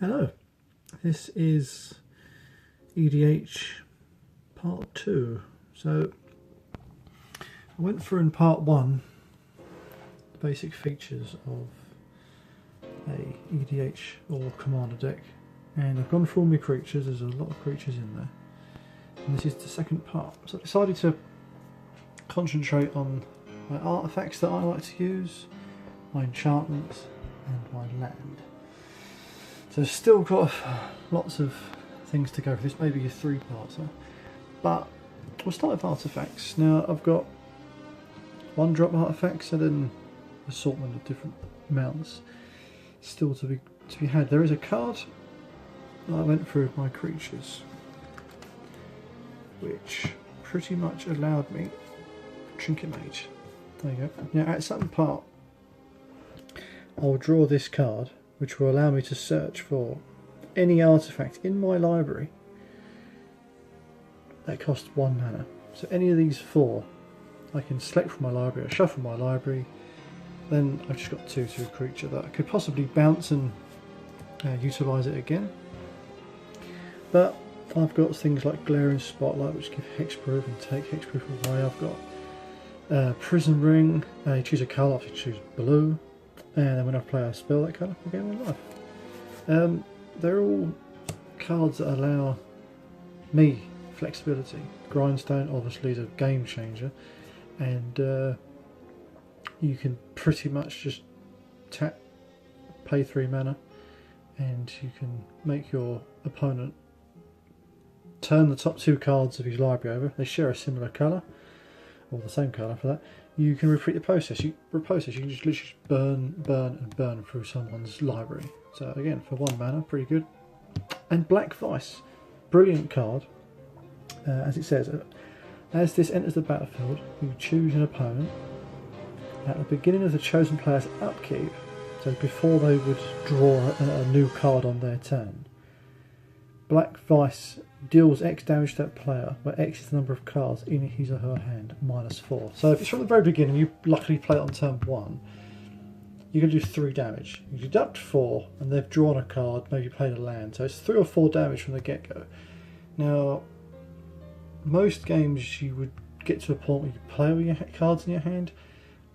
Hello, this is EDH part 2. So I went through in part 1 the basic features of a EDH or commander deck, and I've gone through all my creatures. There's a lot of creatures in there, and this is the second part. So I decided to concentrate on my artifacts that I like to use, my enchantments and my land. So still got lots of things to go for. This may be a 3-parter, but we'll start with artifacts. Now I've got 1-drop artifacts and an assortment of different amounts still to be had. There is a card that I went through with my creatures, which pretty much allowed me Trinket Mage. There you go. Now at some part I'll draw this card, which will allow me to search for any artifact in my library that costs 1 mana. So any of these 4 I can select from my library, or shuffle my library, then I've just got 2 to a creature that I could possibly bounce and utilise it again. But I've got things like Glaring Spotlight, which give hexproof and take hexproof away. I've got Prison Ring. You choose a colour, I have to choose blue. And then when I play a spell that colour, I gain 1 life. They're all cards that allow me flexibility. Grindstone obviously is a game changer, and you can pretty much just tap, pay 3 mana, and you can make your opponent turn the top 2 cards of his library over. They share a similar colour, or the same colour for that. You can repeat the process. You can just literally burn through someone's library. So again, for 1 mana, pretty good. And Black Vice, brilliant card. As it says, as this enters the battlefield, you choose an opponent at the beginning of the chosen player's upkeep, so before they would draw a new card on their turn. Black Vice deals X damage to that player, where X is the number of cards in his or her hand, -4. So if it's from the very beginning, you luckily play it on turn 1, you're going to do 3 damage. You deduct 4, and they've drawn a card, maybe played a land, so it's 3 or 4 damage from the get-go. Now, most games you would get to a point where you play with your cards in your hand.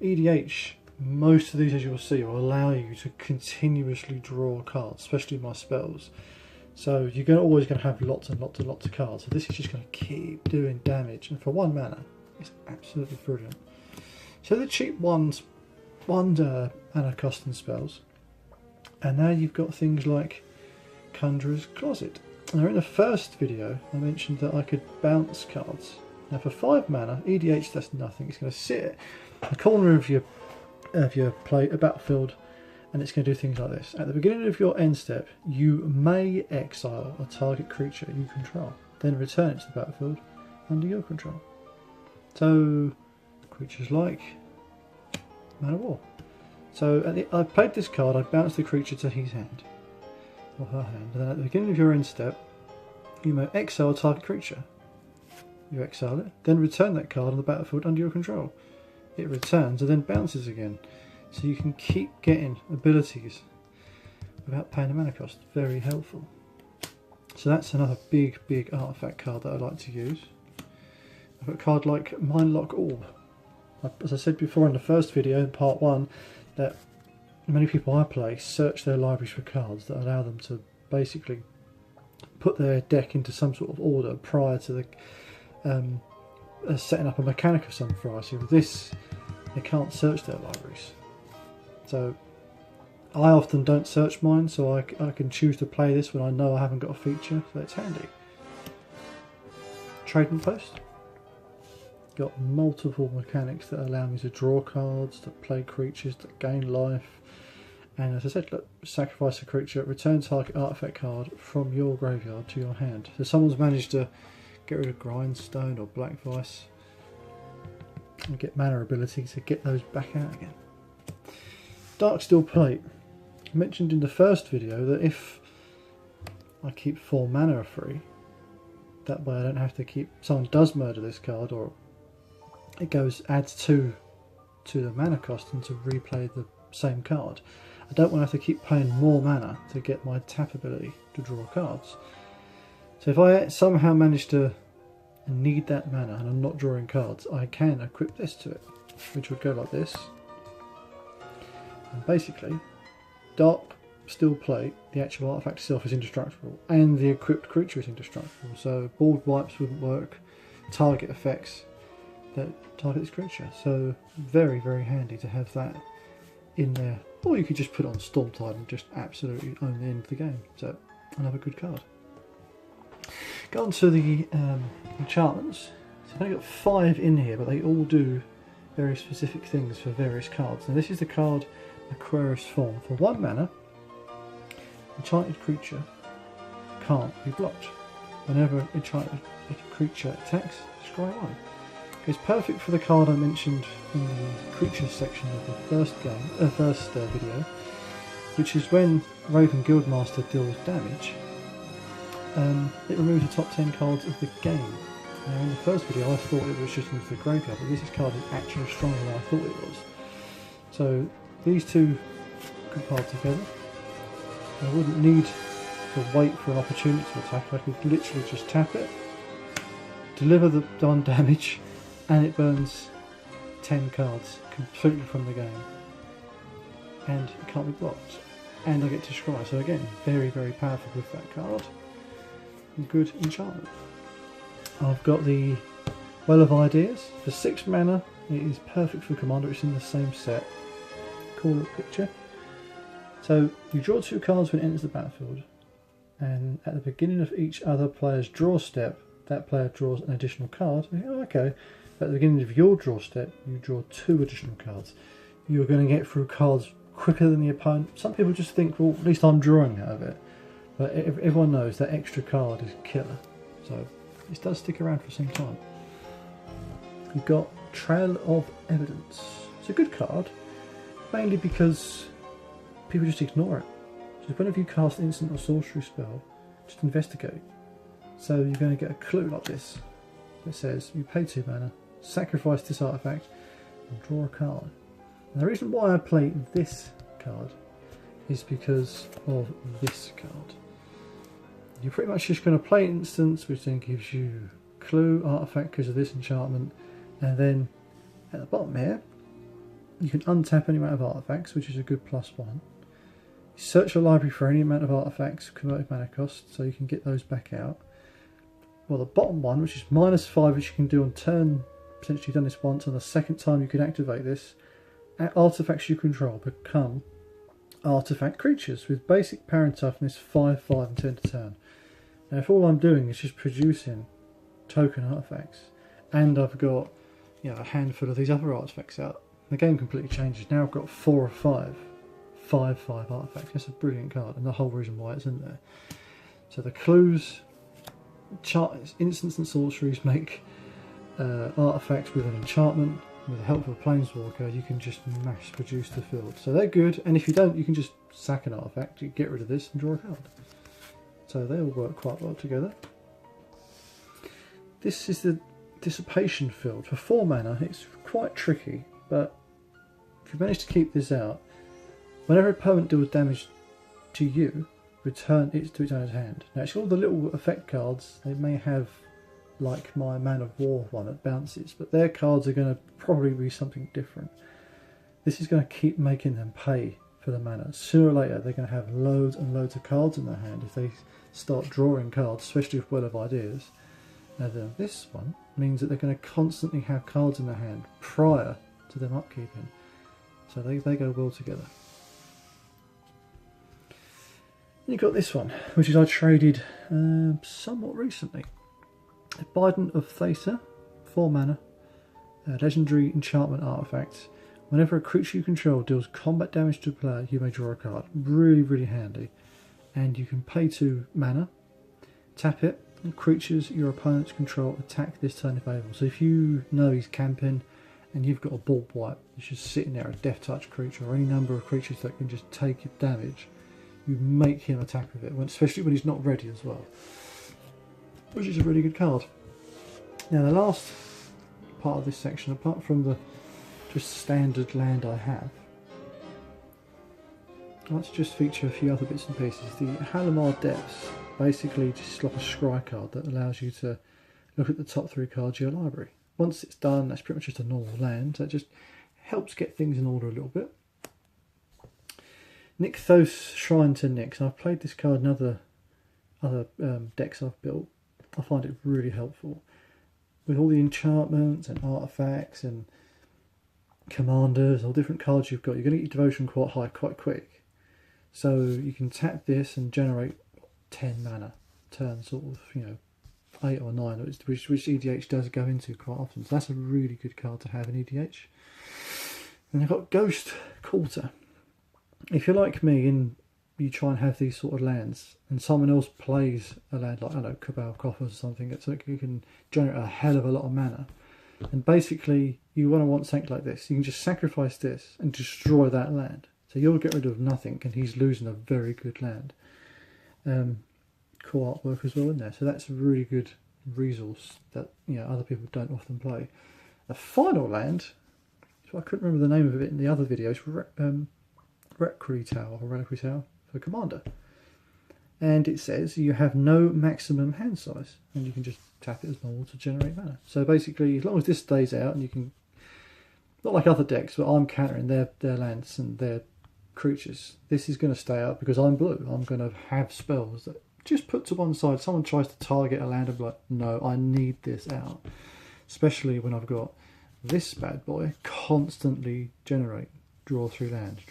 EDH, most of these, as you'll see, will allow you to continuously draw cards, especially my spells. So you're always going to have lots and lots and lots of cards. So this is just going to keep doing damage, and for 1 mana, it's absolutely brilliant. So the cheap ones, 1 mana costing spells, and now you've got things like Conjurer's Closet. Now in the first video, I mentioned that I could bounce cards. Now for 5 mana, EDH does nothing. It's going to sit in the corner of your battlefield, and it's going to do things like this. At the beginning of your end step, you may exile a target creature you control, then return it to the battlefield under your control. So, creatures like Man of War. So, I played this card, I bounced the creature to his hand, or her hand, and then at the beginning of your end step, you may exile a target creature. You exile it, then return that card on the battlefield under your control. It returns and then bounces again. So you can keep getting abilities without paying a mana cost. Very helpful. So that's another big artifact card that I like to use. I've got a card like Mindlock Orb. As I said before in the first video, in part 1, that many people I play search their libraries for cards that allow them to basically put their deck into some sort of order prior to the setting up a mechanic of some variety. With this, they can't search their libraries. So I often don't search mine, so I can choose to play this when I know I haven't got a feature, so it's handy. Trading Post. Got multiple mechanics that allow me to draw cards, to play creatures, to gain life. And as I said, look, sacrifice a creature, return target artifact card from your graveyard to your hand. So someone's managed to get rid of Grindstone or Black Vice and get mana ability to get those back out again. Darksteel Plate. I mentioned in the first video that if I keep 4 mana free, that way I don't have to keep, someone does murder this card, or it adds 2 to the mana cost and to replay the same card. I don't want to have to keep paying more mana to get my tap ability to draw cards. So if I somehow manage to need that mana and I'm not drawing cards, I can equip this to it, which would go like this. And basically, dark steel plate, the actual artifact itself is indestructible, and the equipped creature is indestructible. So board wipes wouldn't work, target effects that target this creature. So very, very handy to have that in there. Or you could just put it on Storm Tide and just absolutely own the end of the game. So another good card. Go on to the enchantments. So I've only got 5 in here, but they all do very specific things for various cards. Now this is the card Aquarius Form. For 1 mana, enchanted creature can't be blocked. Whenever enchanted creature attacks, scry 1. It's perfect for the card I mentioned in the creatures section of the first video, which is when Raven Guildmaster deals damage. It removes the top 10 cards of the game. Now in the first video I thought it was just into the graveyard, but this card is actually stronger than I thought it was. So these two could pile together. I wouldn't need to wait for an opportunity to attack. I could literally just tap it, deliver the done damage, and it burns 10 cards completely from the game. And it can't be blocked. And I get to scry. So again, very, very powerful with that card. Good enchantment. I've got the Well of Ideas. For 6 mana, it is perfect for Commander. It's in the same set. Cool little picture. So you draw 2 cards when it enters the battlefield, and at the beginning of each other player's draw step, that player draws an additional card. Oh, okay. At the beginning of your draw step, you draw 2 additional cards. You're going to get through cards quicker than the opponent. Some people just think, well, at least I'm drawing out of it. But everyone knows that extra card is killer. So this does stick around for some time. We've got Trail of Evidence. It's a good card, mainly because people just ignore it. So whenever you cast an instant or sorcery spell, just investigate. So you're going to get a clue like this. It says you pay 2 mana, sacrifice this artifact, and draw a card. And the reason why I play this card is because of this card. You're pretty much just going to play instance, which then gives you clue, artifact because of this enchantment, and then at the bottom here you can untap any amount of artifacts, which is a good +1. Search your library for any amount of artifacts, converted mana cost, so you can get those back out. Well, the bottom one, which is -5, which you can do on turn, potentially done this once, and the second time you can activate this, artifacts you control become artifact creatures with basic power and toughness 5, 5 and 10 to turn. Now if all I'm doing is just producing token artifacts, and I've got, you know, a handful of these other artifacts out, the game completely changes. Now I've got 4 or 5 artifacts. That's a brilliant card, and the whole reason why it's in there. So the clues, instants and sorceries make artifacts with an enchantment. With the help of a planeswalker, you can just mass produce the field. So they're good, and if you don't, you can just sack an artifact, you get rid of this and draw a card. So they all work quite well together. This is the Dissipation Field. For 4 mana, it's quite tricky, but if you manage to keep this out, whenever an opponent deals damage to you, return it to its owner's hand. Now, actually, all the little effect cards, they may have, like my Man of War one that bounces, but their cards are going to probably be something different. This is going to keep making them pay for the mana. Sooner or later, they're going to have loads and loads of cards in their hand if they start drawing cards, especially with Well of Ideas. Now, this one means that they're going to constantly have cards in their hand prior to them upkeeping. So they go well together. And you've got this one, which is I traded somewhat recently. Bident of Thaisa, 4 mana, legendary enchantment artifact. Whenever a creature you control deals combat damage to a player, you may draw a card. Really, really handy. And you can pay 2 mana, tap it, and creatures your opponents control attack this turn if able. So if you know he's camping and you've got a board wipe, it's just sitting there, a death touch creature, or any number of creatures that can just take your damage, you make him attack with it, especially when he's not ready as well. Which is a really good card. Now the last part of this section, apart from the just standard land I have, I'd like to just feature a few other bits and pieces. The Halimar Depths, basically just like a scry card that allows you to look at the top 3 cards of your library. Once it's done, that's pretty much just a normal land. That just helps get things in order a little bit. Nykthos Shrine to Nyx. I've played this card in other decks I've built. I find it really helpful. With all the enchantments and artifacts and commanders, all different cards you've got, you're going to get your devotion quite high quite quick. So you can tap this and generate 10 mana, turn sort of, 8 or 9, which EDH does go into quite often. So that's a really good card to have in EDH. And you've got Ghost Quarter. If you're like me and you try and have these sort of lands, and someone else plays a land like, I don't know, Cabal Coffers or something, it's like you can generate a hell of a lot of mana. And basically, you want something like this. You can just sacrifice this and destroy that land. So you'll get rid of nothing, and he's losing a very good land. Cool artwork as well in there. So that's a really good resource that other people don't often play. The final land, so I couldn't remember the name of it in the other videos, Reliquary Tower for Commander. And it says you have no maximum hand size, and you can just tap it as normal to generate mana. So basically, as long as this stays out, and you can, not like other decks, but I'm countering their lands and their creatures, this is going to stay out because I'm blue. I'm going to have spells that just put to one side. Someone tries to target a land, I'm like, no, I need this out. Especially when I've got this bad boy constantly generate, draw 3 lands.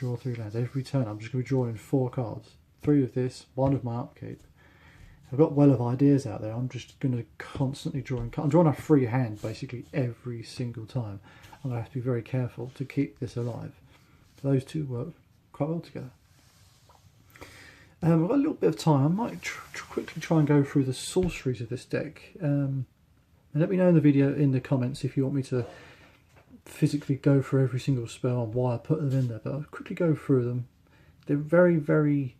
Every turn I'm just going to be drawing 4 cards. 3 of this, 1 of my upkeep. I've got Well of Ideas out there. I'm just going to constantly drawing cards. I'm drawing a free hand basically every single time. I'm going to have to be very careful to keep this alive. Those two work quite well together. I've got a little bit of time. I might quickly try and go through the sorceries of this deck. And let me know in the video, in the comments, if you want me to physically go through every single spell and why I put them in there. But I'll quickly go through them. They're very, very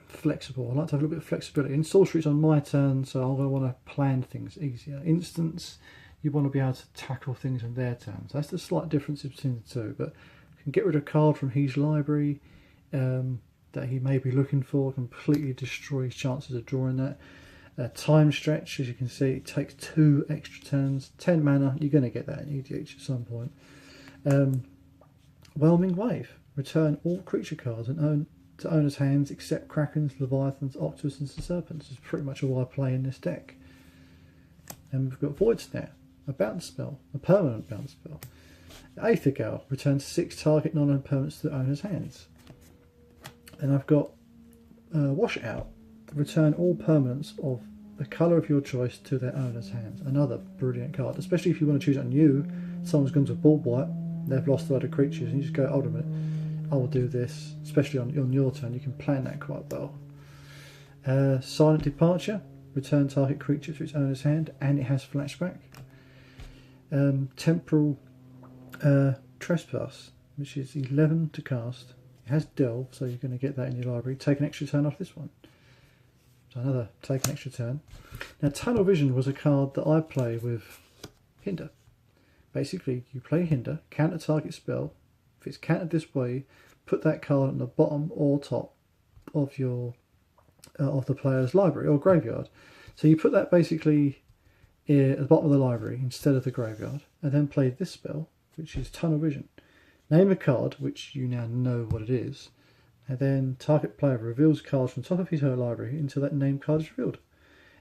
flexible. I like to have a little bit of flexibility. In sorcery, it's on my turn, so I'm going to want to plan things easier. Instants, you want to be able to tackle things on their turn. So that's the slight difference between the two. But you can get rid of a card from his library that he may be looking for, completely destroy his chances of drawing that. Time Stretch, as you can see, it takes 2 extra turns, 10 mana. You're going to get that in EDH at some point. Whelming Wave, return all creature cards and to owner's hands except Krakens, Leviathans, Octopuses and Serpents. Is pretty much all I play in this deck. And we've got Void Snare, a bounce spell, a permanent bounce spell. Aether Gale, returns 6 target non-owned permanents to the owner's hands. And I've got Washout, return all permanents of the colour of your choice to their owner's hands. Another brilliant card, especially if you want to choose on you. Someone's gone to board white, they've lost a lot of creatures, and you just go, hold on a minute, I will do this. Especially on your turn, you can plan that quite well. Silent Departure, return target creature to its owner's hand, and it has flashback. Temporal Trespass, which is 11 to cast. It has Delve, so you're going to get that in your library. Take an extra turn off this one. So another take an extra turn. Now, Tunnel Vision was a card that I play with Hinder. Basically, you play Hinder, counter target spell. If it's countered this way, put that card on the bottom or top of your of the player's library or graveyard. So you put that basically at the bottom of the library instead of the graveyard, and then play this spell, which is Tunnel Vision. Name a card, which you now know what it is, and then target player reveals cards from top of his or her library until that named card is revealed.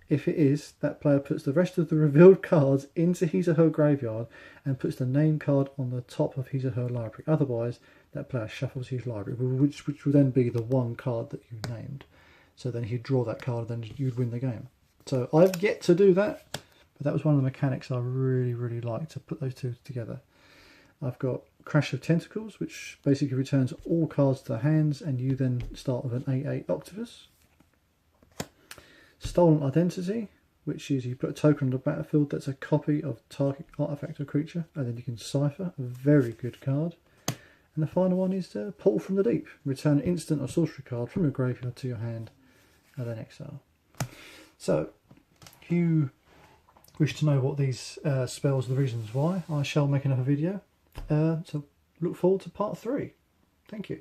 If it is, that player puts the rest of the revealed cards into his or her graveyard and puts the named card on the top of his or her library. Otherwise, that player shuffles his library, which will then be the one card that you named. So then he'd draw that card and then you'd win the game. So I've yet to do that, but that was one of the mechanics I really, really like, to put those two together. I've got Crash of Tentacles, which basically returns all cards to the hands, and you then start with an 8/8 Octopus. Stolen Identity, which is you put a token on the battlefield that's a copy of target artifact or creature, and then you can cipher. A very good card. And the final one is Pull from the Deep. Return an instant or sorcery card from your graveyard to your hand, and then exile. So, if you wish to know what these spells are, the reasons why, I shall make another video. So look forward to part 3. Thank you.